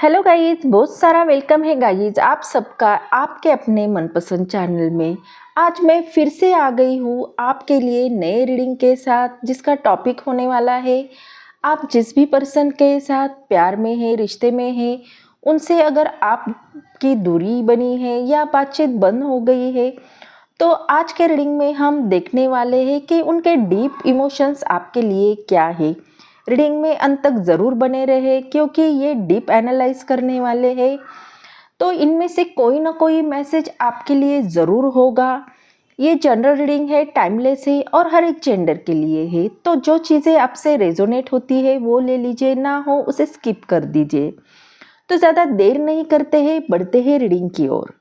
Hello guys, बहुत सारा welcome है गाइज आप सबका आपके अपने मनपसंद चैनल में। आज मैं फिर से आ गई हूँ आपके लिए नए रीडिंग के साथ, जिसका टॉपिक होने वाला है आप जिस भी पर्सन के साथ प्यार में है, रिश्ते में है, उनसे अगर आपकी दूरी बनी है या बातचीत बंद हो गई है, तो आज के रीडिंग में हम देखने वाले हैं कि उनके डीप इमोशंस आपके लिए क्या है। रीडिंग में अंत तक ज़रूर बने रहे क्योंकि ये डीप एनालाइज करने वाले हैं, तो इनमें से कोई ना कोई मैसेज आपके लिए ज़रूर होगा। ये जनरल रीडिंग है, टाइमलेस है और हर एक जेंडर के लिए है, तो जो चीज़ें आपसे रेजोनेट होती है वो ले लीजिए, ना हो उसे स्किप कर दीजिए। तो ज़्यादा देर नहीं करते हैं, बढ़ते हैं रीडिंग की ओर।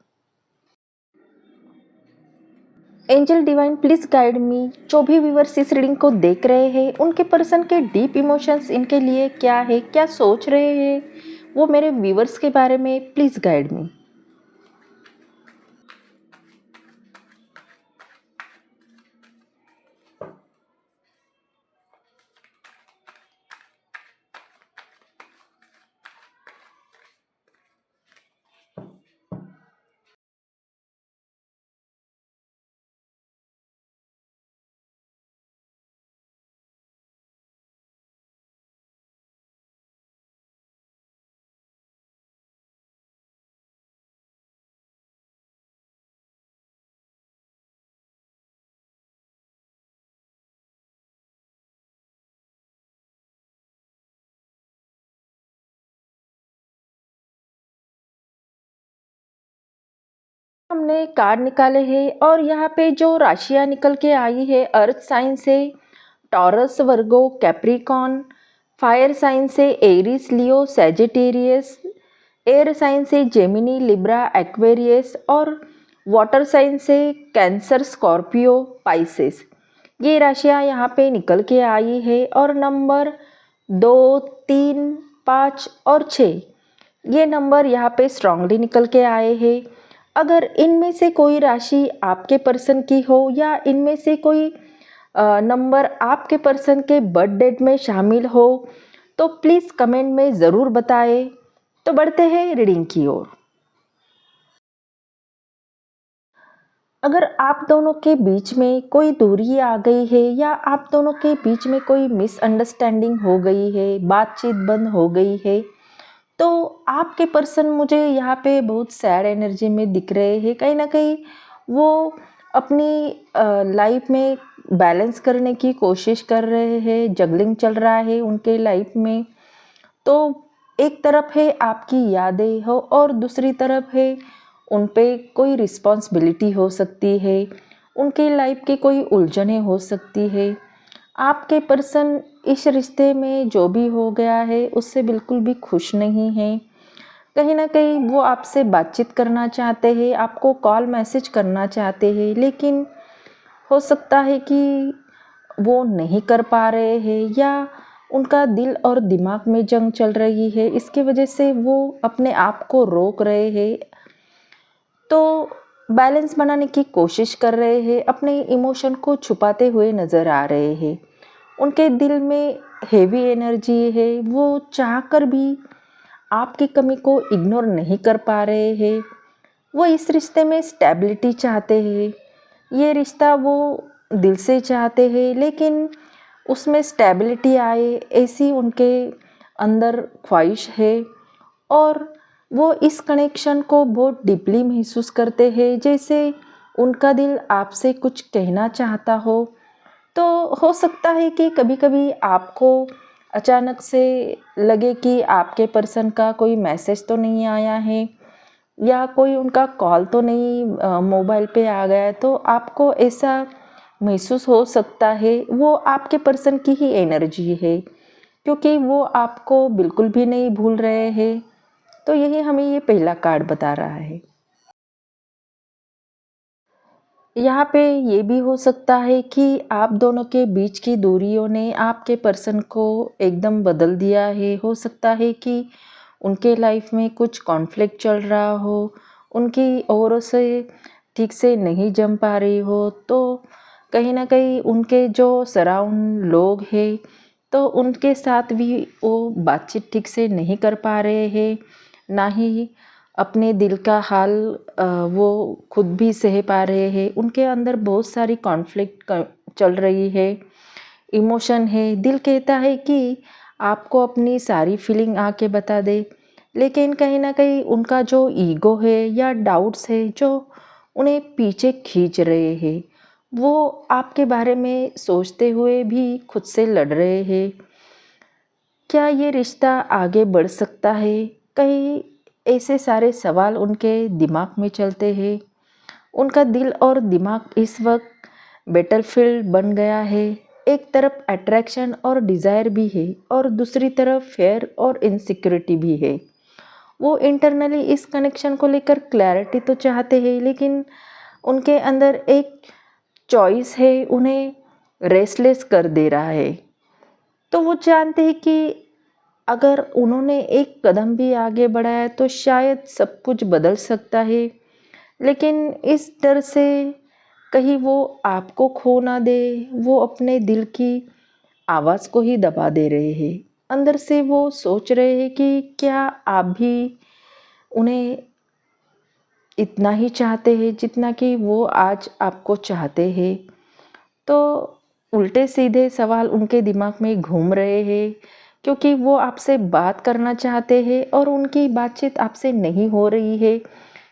Angel divine please guide me. जो भी व्यूअर्स इस रीडिंग को देख रहे हैं, उनके पर्सन के डीप इमोशंस इनके लिए क्या है, क्या सोच रहे हैं वो मेरे व्यूअर्स के बारे में, प्लीज गाइड मी। हमने कार्ड निकाले हैं और यहाँ पे जो राशियाँ निकल के आई है, अर्थ साइन से टॉरस, वर्गो, कैप्रिकॉन, फायर साइन से एरिस, लियो, सैजिटेरियस, एयर साइन से जेमिनी, लिब्रा, एक्वेरियस और वाटर साइन से कैंसर, स्कॉर्पियो, पाइसेस। ये राशियाँ यहाँ पे निकल के आई है और नंबर 2, 3, 5 और 6 ये नंबर यहाँ पे स्ट्रांगली निकल के आए हैं। अगर इनमें से कोई राशि आपके पर्सन की हो या इनमें से कोई नंबर आपके पर्सन के बर्थ डेट में शामिल हो, तो प्लीज़ कमेंट में ज़रूर बताएं। तो बढ़ते हैं रीडिंग की ओर। अगर आप दोनों के बीच में कोई दूरी आ गई है या आप दोनों के बीच में कोई मिसअंडरस्टैंडिंग हो गई है, बातचीत बंद हो गई है, तो आपके पर्सन मुझे यहाँ पे बहुत सैड एनर्जी में दिख रहे हैं। कहीं ना कहीं वो अपनी लाइफ में बैलेंस करने की कोशिश कर रहे हैं, जगलिंग चल रहा है उनके लाइफ में। तो एक तरफ है आपकी यादें हो और दूसरी तरफ है उन पे कोई रिस्पॉन्सिबिलिटी हो सकती है, उनके लाइफ की कोई उलझनें हो सकती है। आपके पर्सन इस रिश्ते में जो भी हो गया है उससे बिल्कुल भी खुश नहीं है। कहीं ना कहीं वो आपसे बातचीत करना चाहते हैं, आपको कॉल मैसेज करना चाहते हैं, लेकिन हो सकता है कि वो नहीं कर पा रहे हैं या उनका दिल और दिमाग में जंग चल रही है, इसकी वजह से वो अपने आप को रोक रहे हैं। तो बैलेंस बनाने की कोशिश कर रहे हैं, अपने इमोशन को छुपाते हुए नज़र आ रहे हैं। उनके दिल में हेवी एनर्जी है, वो चाहकर भी आपकी कमी को इग्नोर नहीं कर पा रहे हैं। वो इस रिश्ते में स्टेबिलिटी चाहते हैं, ये रिश्ता वो दिल से चाहते हैं, लेकिन उसमें स्टेबिलिटी आए ऐसी उनके अंदर ख्वाहिश है। और वो इस कनेक्शन को बहुत डीपली महसूस करते हैं, जैसे उनका दिल आपसे कुछ कहना चाहता हो। तो हो सकता है कि कभी कभी आपको अचानक से लगे कि आपके पर्सन का कोई मैसेज तो नहीं आया है या कोई उनका कॉल तो नहीं मोबाइल पे आ गया है, तो आपको ऐसा महसूस हो सकता है। वो आपके पर्सन की ही एनर्जी है, क्योंकि वो आपको बिल्कुल भी नहीं भूल रहे हैं। तो यही हमें ये पहला कार्ड बता रहा है। यहाँ पे ये भी हो सकता है कि आप दोनों के बीच की दूरियों ने आपके पर्सन को एकदम बदल दिया है। हो सकता है कि उनके लाइफ में कुछ कॉन्फ्लिक्ट चल रहा हो, उनकी ओर से ठीक से नहीं जम पा रही हो, तो कहीं ना कहीं उनके जो सराउंड लोग हैं, तो उनके साथ भी वो बातचीत ठीक से नहीं कर पा रहे हैं। ना ही अपने दिल का हाल वो खुद भी सह पा रहे हैं। उनके अंदर बहुत सारी कॉन्फ्लिक्ट चल रही है, इमोशन है। दिल कहता है कि आपको अपनी सारी फीलिंग आके बता दे, लेकिन कहीं ना कहीं उनका जो ईगो है या डाउट्स है जो उन्हें पीछे खींच रहे हैं, वो आपके बारे में सोचते हुए भी खुद से लड़ रहे हैं। क्या ये रिश्ता आगे बढ़ सकता है? कई ऐसे सारे सवाल उनके दिमाग में चलते हैं। उनका दिल और दिमाग इस वक्त बैटलफील्ड बन गया है। एक तरफ अट्रैक्शन और डिज़ायर भी है और दूसरी तरफ फेयर और इनसिक्योरिटी भी है। वो इंटरनली इस कनेक्शन को लेकर क्लैरिटी तो चाहते हैं, लेकिन उनके अंदर एक चॉइस है उन्हें रेस्टलेस कर दे रहा है। तो वो जानते हैं कि अगर उन्होंने एक कदम भी आगे बढ़ाया तो शायद सब कुछ बदल सकता है, लेकिन इस डर से कहीं वो आपको खो ना दे, वो अपने दिल की आवाज़ को ही दबा दे रहे हैं। अंदर से वो सोच रहे हैं कि क्या आप भी उन्हें इतना ही चाहते हैं जितना कि वो आज आपको चाहते हैं। तो उल्टे सीधे सवाल उनके दिमाग में घूम रहे हैं, क्योंकि वो आपसे बात करना चाहते हैं और उनकी बातचीत आपसे नहीं हो रही है।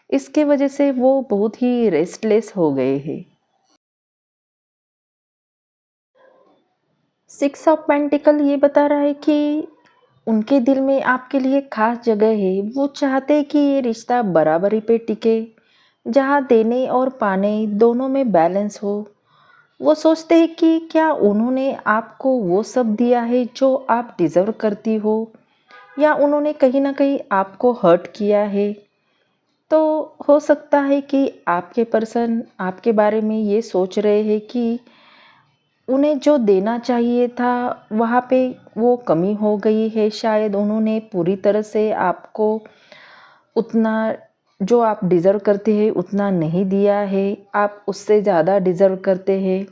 इसके वजह से वो बहुत ही रेस्टलेस हो गए हैं। सिक्स ऑफ पेंटिकल ये बता रहा है कि उनके दिल में आपके लिए खास जगह है। वो चाहते हैं कि ये रिश्ता बराबरी पे टिके, जहाँ देने और पाने दोनों में बैलेंस हो। वो सोचते हैं कि क्या उन्होंने आपको वो सब दिया है जो आप डिज़र्व करती हो, या उन्होंने कहीं ना कहीं आपको हर्ट किया है। तो हो सकता है कि आपके पर्सन आपके बारे में ये सोच रहे हैं कि उन्हें जो देना चाहिए था वहाँ पे वो कमी हो गई है। शायद उन्होंने पूरी तरह से आपको उतना जो आप डिज़र्व करते हैं उतना नहीं दिया है, आप उससे ज़्यादा डिज़र्व करते हैं।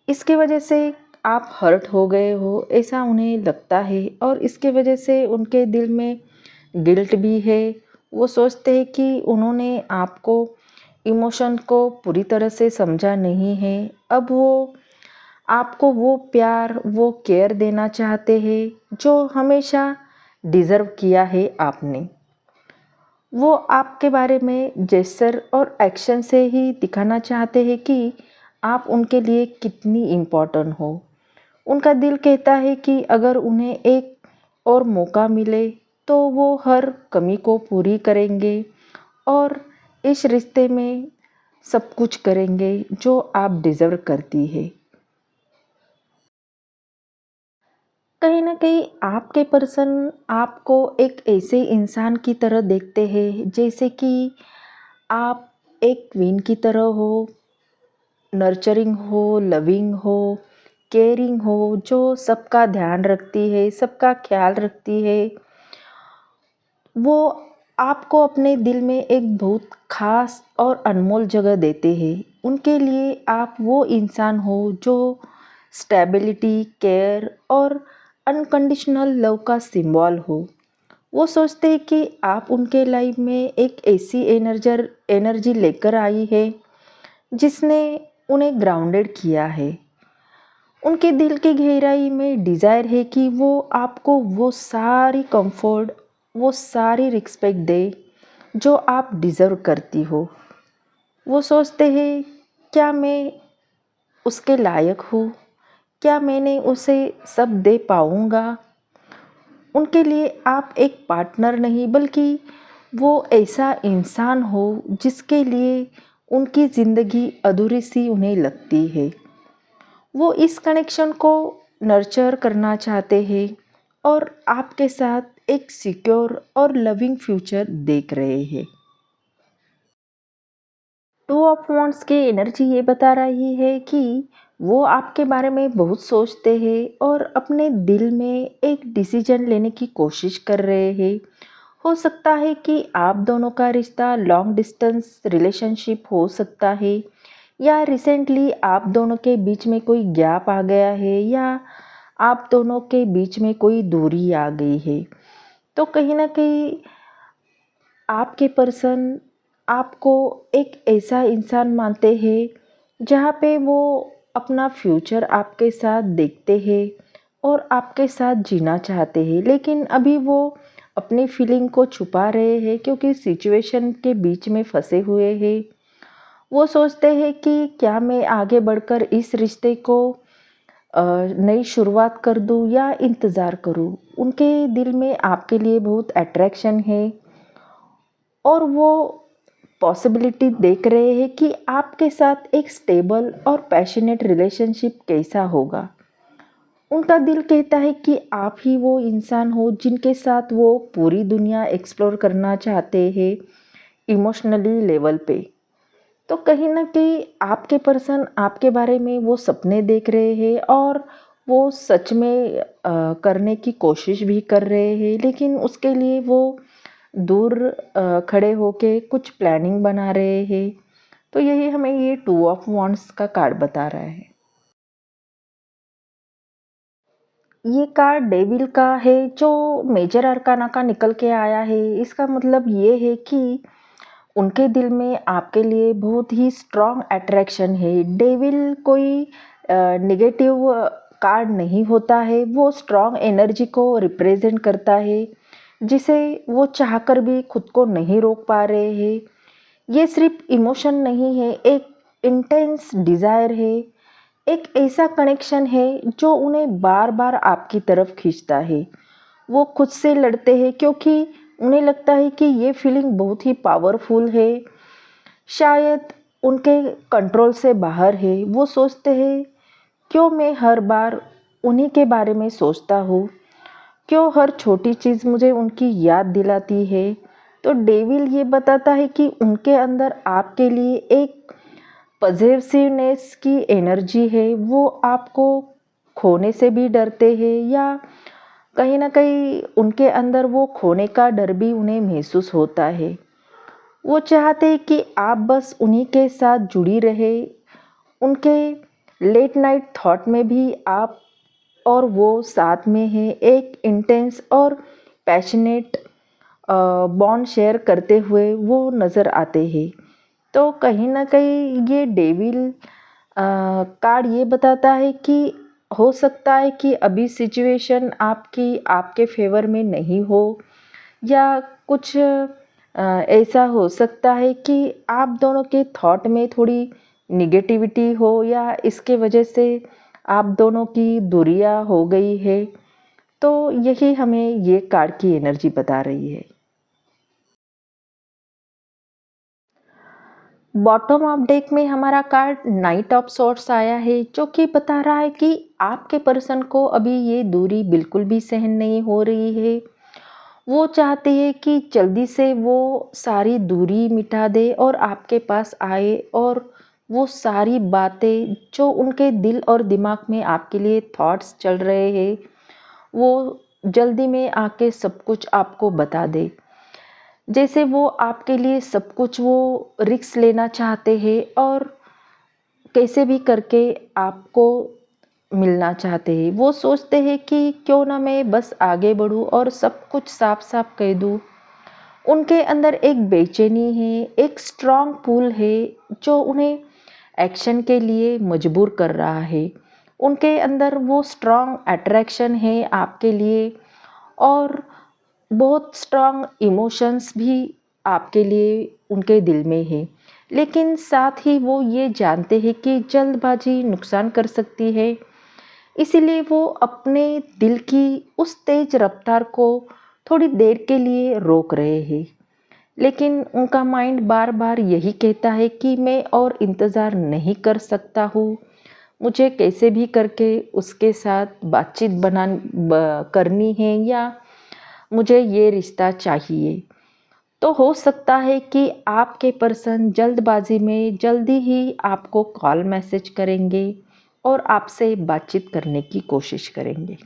इसकी वजह से आप हर्ट हो गए हो, ऐसा उन्हें लगता है, और इसके वजह से उनके दिल में गिल्ट भी है। वो सोचते हैं कि उन्होंने आपको इमोशन को पूरी तरह से समझा नहीं है। अब वो आपको वो प्यार वो केयर देना चाहते हैं जो हमेशा डिज़र्व किया है आपने। वो आपके बारे में जेस्चर और एक्शन से ही दिखाना चाहते हैं कि आप उनके लिए कितनी इम्पोर्टेंट हो। उनका दिल कहता है कि अगर उन्हें एक और मौका मिले तो वो हर कमी को पूरी करेंगे और इस रिश्ते में सब कुछ करेंगे जो आप डिज़र्व करती है। कहीं न कहीं आपके पर्सन आपको एक ऐसे इंसान की तरह देखते हैं जैसे कि आप एक क्वीन की तरह हो, नर्चरिंग हो, लविंग हो, केयरिंग हो, जो सबका ध्यान रखती है, सबका ख्याल रखती है। वो आपको अपने दिल में एक बहुत ख़ास और अनमोल जगह देते हैं। उनके लिए आप वो इंसान हो जो स्टेबिलिटी, केयर और अनकंडीशनल लव का सिंबल हो। वो सोचते हैं कि आप उनके लाइफ में एक ऐसी एनर्जी लेकर आई है जिसने उन्हें ग्राउंडेड किया है। उनके दिल की गहराई में डिज़ायर है कि वो आपको वो सारी कंफर्ट, वो सारी रिस्पेक्ट दे जो आप डिज़र्व करती हो। वो सोचते हैं, क्या मैं उसके लायक हूँ? क्या मैंने उसे सब दे पाऊँगा? उनके लिए आप एक पार्टनर नहीं बल्कि वो ऐसा इंसान हो जिसके लिए उनकी ज़िंदगी अधूरी सी उन्हें लगती है। वो इस कनेक्शन को नर्चर करना चाहते हैं और आपके साथ एक सिक्योर और लविंग फ्यूचर देख रहे हैं। टू ऑफ वांड्स की एनर्जी ये बता रही है कि वो आपके बारे में बहुत सोचते हैं और अपने दिल में एक डिसीजन लेने की कोशिश कर रहे हैं। हो सकता है कि आप दोनों का रिश्ता लॉन्ग डिस्टेंस रिलेशनशिप हो सकता है, या रिसेंटली आप दोनों के बीच में कोई गैप आ गया है, या आप दोनों के बीच में कोई दूरी आ गई है। तो कहीं ना कहीं आपके पर्सन आपको एक ऐसा इंसान मानते हैं जहाँ पे वो अपना फ्यूचर आपके साथ देखते हैं और आपके साथ जीना चाहते हैं, लेकिन अभी वो अपनी फीलिंग को छुपा रहे हैं क्योंकि सिचुएशन के बीच में फंसे हुए हैं। वो सोचते हैं कि क्या मैं आगे बढ़कर इस रिश्ते को नई शुरुआत कर दूँ या इंतज़ार करूँ। उनके दिल में आपके लिए बहुत अट्रैक्शन है और वो पॉसिबिलिटी देख रहे हैं कि आपके साथ एक स्टेबल और पैशनेट रिलेशनशिप कैसा होगा। उनका दिल कहता है कि आप ही वो इंसान हो जिनके साथ वो पूरी दुनिया एक्सप्लोर करना चाहते हैं इमोशनली लेवल पे। तो कहीं न कहीं आपके पर्सन आपके बारे में वो सपने देख रहे हैं और वो सच में करने की कोशिश भी कर रहे हैं, लेकिन उसके लिए वो दूर खड़े होके कुछ प्लानिंग बना रहे हैं। तो यही हमें ये टू ऑफ वांड्स का कार्ड बता रहा है। ये कार्ड डेविल का है जो मेजर अरकाना का निकल के आया है। इसका मतलब ये है कि उनके दिल में आपके लिए बहुत ही स्ट्रॉन्ग अट्रैक्शन है। डेविल कोई नेगेटिव कार्ड नहीं होता है, वो स्ट्रॉन्ग एनर्जी को रिप्रेजेंट करता है जिसे वो चाहकर भी खुद को नहीं रोक पा रहे हैं। ये सिर्फ इमोशन नहीं है, एक इंटेंस डिज़ायर है, एक ऐसा कनेक्शन है जो उन्हें बार बार आपकी तरफ खींचता है। वो खुद से लड़ते हैं क्योंकि उन्हें लगता है कि ये फीलिंग बहुत ही पावरफुल है, शायद उनके कंट्रोल से बाहर है। वो सोचते हैं क्यों मैं हर बार उन्हीं के बारे में सोचता हूँ, क्यों हर छोटी चीज़ मुझे उनकी याद दिलाती है। तो डेविल ये बताता है कि उनके अंदर आपके लिए एक पॉजिटिवनेस की एनर्जी है। वो आपको खोने से भी डरते हैं या कहीं न कहीं उनके अंदर वो खोने का डर भी उन्हें महसूस होता है। वो चाहते हैं कि आप बस उन्हीं के साथ जुड़ी रहे। उनके लेट नाइट थॉट में भी आप और वो साथ में हैं, एक इंटेंस और पैशनेट बॉन्ड शेयर करते हुए वो नज़र आते हैं। तो कहीं न कहीं ये डेविल कार्ड ये बताता है कि हो सकता है कि अभी सिचुएशन आपकी आपके फेवर में नहीं हो या कुछ ऐसा हो सकता है कि आप दोनों के थॉट में थोड़ी निगेटिविटी हो या इसके वजह से आप दोनों की दूरियां हो गई है। तो यही हमें ये कार्ड की एनर्जी बता रही है। बॉटम ऑफ डेक में हमारा कार्ड नाइट ऑफ सॉर्ट्स आया है जो कि बता रहा है कि आपके पर्सन को अभी ये दूरी बिल्कुल भी सहन नहीं हो रही है। वो चाहते हैं कि जल्दी से वो सारी दूरी मिटा दे और आपके पास आए और वो सारी बातें जो उनके दिल और दिमाग में आपके लिए थॉट्स चल रहे हैं वो जल्दी में आके सब कुछ आपको बता दे। जैसे वो आपके लिए सब कुछ वो रिस्क लेना चाहते हैं और कैसे भी करके आपको मिलना चाहते हैं। वो सोचते हैं कि क्यों ना मैं बस आगे बढ़ूँ और सब कुछ साफ साफ कह दूँ। उनके अंदर एक बेचैनी है, एक स्ट्रॉन्ग पुल है जो उन्हें एक्शन के लिए मजबूर कर रहा है। उनके अंदर वो स्ट्रॉन्ग अट्रैक्शन है आपके लिए और बहुत स्ट्रॉन्ग इमोशंस भी आपके लिए उनके दिल में है। लेकिन साथ ही वो ये जानते हैं कि जल्दबाजी नुकसान कर सकती है, इसीलिए वो अपने दिल की उस तेज रफ्तार को थोड़ी देर के लिए रोक रहे हैं। लेकिन उनका माइंड बार बार यही कहता है कि मैं और इंतज़ार नहीं कर सकता हूँ, मुझे कैसे भी करके उसके साथ बातचीत करनी है या मुझे ये रिश्ता चाहिए। तो हो सकता है कि आपके पर्सन जल्दबाजी में जल्दी ही आपको कॉल मैसेज करेंगे और आपसे बातचीत करने की कोशिश करेंगे।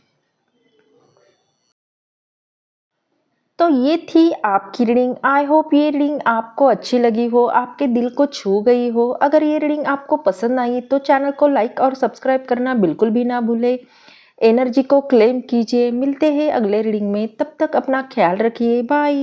तो ये थी आपकी रीडिंग। आई होप ये रीडिंग आपको अच्छी लगी हो, आपके दिल को छू गई हो। अगर ये रीडिंग आपको पसंद आई तो चैनल को लाइक और सब्सक्राइब करना बिल्कुल भी ना भूलें। एनर्जी को क्लेम कीजिए। मिलते हैं अगले रीडिंग में, तब तक अपना ख्याल रखिए। बाय।